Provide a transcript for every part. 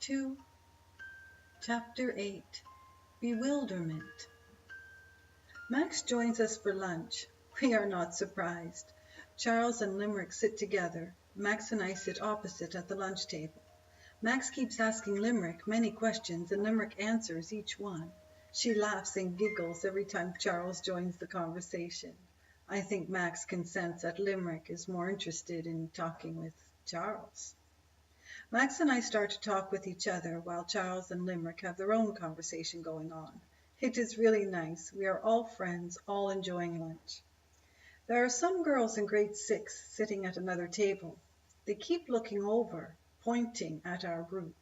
2, Chapter 8, Bewilderment. Max joins us for lunch. We are not surprised. Charles and Limerick sit together. Max and I sit opposite at the lunch table. Max keeps asking Limerick many questions, and Limerick answers each one. She laughs and giggles every time Charles joins the conversation. I think Max can sense that Limerick is more interested in talking with Charles. Max and I start to talk with each other while Charles and Limerick have their own conversation going on. It is really nice. We are all friends, all enjoying lunch. There are some girls in grade 6 sitting at another table. They keep looking over, pointing at our group.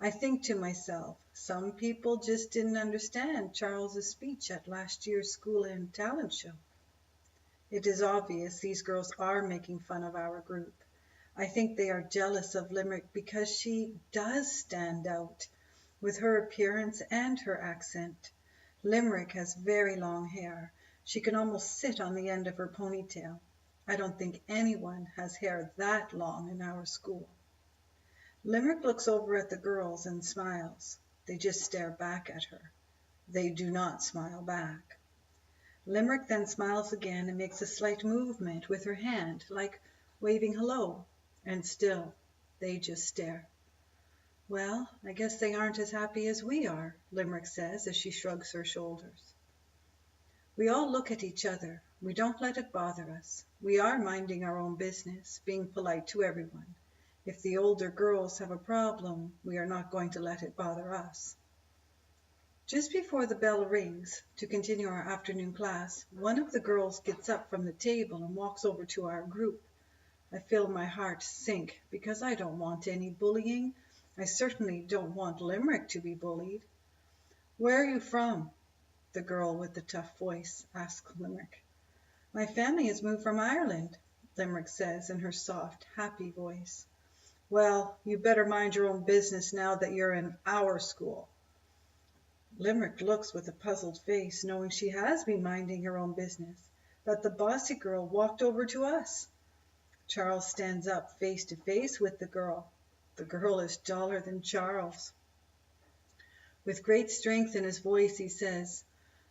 I think to myself, some people just didn't understand Charles's speech at last year's school and talent show. It is obvious these girls are making fun of our group. I think they are jealous of Limerick because she does stand out with her appearance and her accent. Limerick has very long hair. She can almost sit on the end of her ponytail. I don't think anyone has hair that long in our school. Limerick looks over at the girls and smiles. They just stare back at her. They do not smile back. Limerick then smiles again and makes a slight movement with her hand, like waving hello. And still, they just stare. Well, I guess they aren't as happy as we are, Limerick says as she shrugs her shoulders. We all look at each other. We don't let it bother us. We are minding our own business, being polite to everyone. If the older girls have a problem, we are not going to let it bother us. Just before the bell rings to continue our afternoon class, one of the girls gets up from the table and walks over to our group. I feel my heart sink because I don't want any bullying. I certainly don't want Limerick to be bullied. Where are you from? The girl with the tough voice asks Limerick. My family has moved from Ireland, Limerick says in her soft, happy voice. Well, you better mind your own business now that you're in our school. Limerick looks with a puzzled face, knowing she has been minding her own business, that the bossy girl walked over to us. Charles stands up face to face with the girl. The girl is taller than Charles. With great strength in his voice, he says,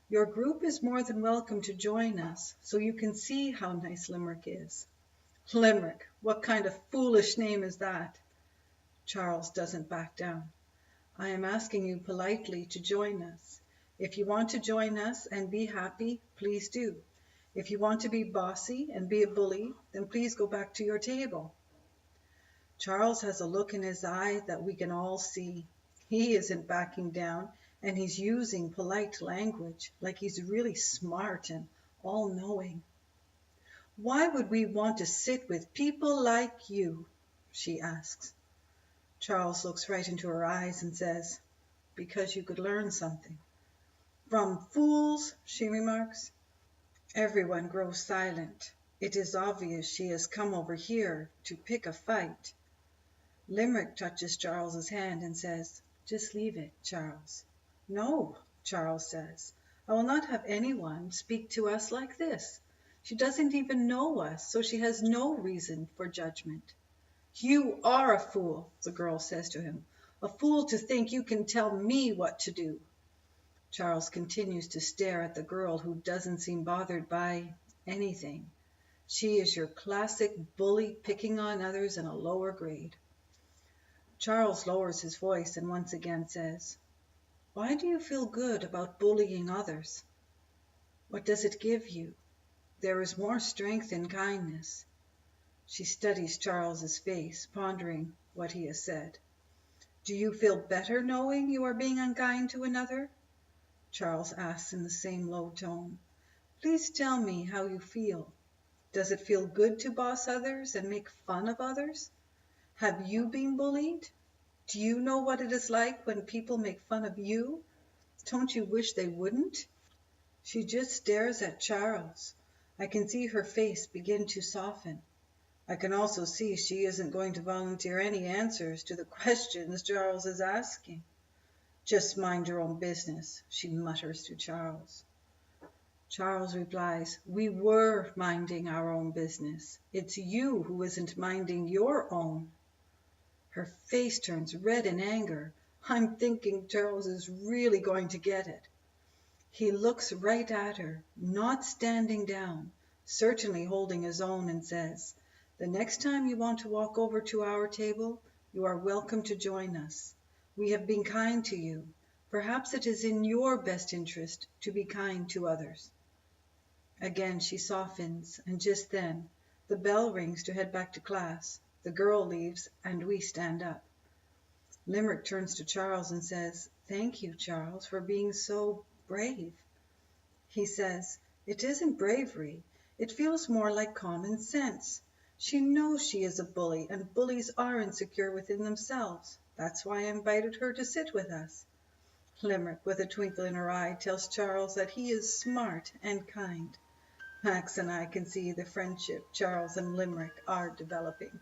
Your group is more than welcome to join us, so you can see how nice Limerick is. Limerick, what kind of foolish name is that? Charles doesn't back down. I am asking you politely to join us. If you want to join us and be happy, please do. If you want to be bossy and be a bully, then please go back to your table. Charles has a look in his eye that we can all see. He isn't backing down, and he's using polite language like he's really smart and all-knowing. Why would we want to sit with people like you? She asks. Charles looks right into her eyes and says, Because you could learn something. From fools, she remarks. Everyone grows silent. It is obvious she has come over here to pick a fight. Limerick touches Charles's hand and says, Just leave it, Charles. No, Charles says. I will not have anyone speak to us like this. She doesn't even know us, so she has no reason for judgment. You are a fool, the girl says to him. A fool to think you can tell me what to do. Charles continues to stare at the girl who doesn't seem bothered by anything. She is your classic bully picking on others in a lower grade. Charles lowers his voice and once again says, Why do you feel good about bullying others? What does it give you? There is more strength in kindness. She studies Charles's face, pondering what he has said. Do you feel better knowing you are being unkind to another? Charles asks in the same low tone. Please tell me how you feel. Does it feel good to boss others and make fun of others? Have you been bullied? Do you know what it is like when people make fun of you? Don't you wish they wouldn't? She just stares at Charles. I can see her face begin to soften. I can also see she isn't going to volunteer any answers to the questions Charles is asking. Just mind your own business, she mutters to Charles. Charles replies, We were minding our own business. It's you who isn't minding your own. Her face turns red in anger. I'm thinking Charles is really going to get it. He looks right at her, not standing down, certainly holding his own, and says, "The next time you want to walk over to our table, you are welcome to join us. We have been kind to you. Perhaps it is in your best interest to be kind to others." Again she softens, and just then the bell rings to head back to class. The girl leaves, and we stand up. Limerick turns to Charles and says, "Thank you, Charles, for being so brave." He says, "It isn't bravery. It feels more like common sense. She knows she is a bully, and bullies are insecure within themselves. That's why I invited her to sit with us." Limerick, with a twinkle in her eye, tells Charles that he is smart and kind. Max and I can see the friendship Charles and Limerick are developing.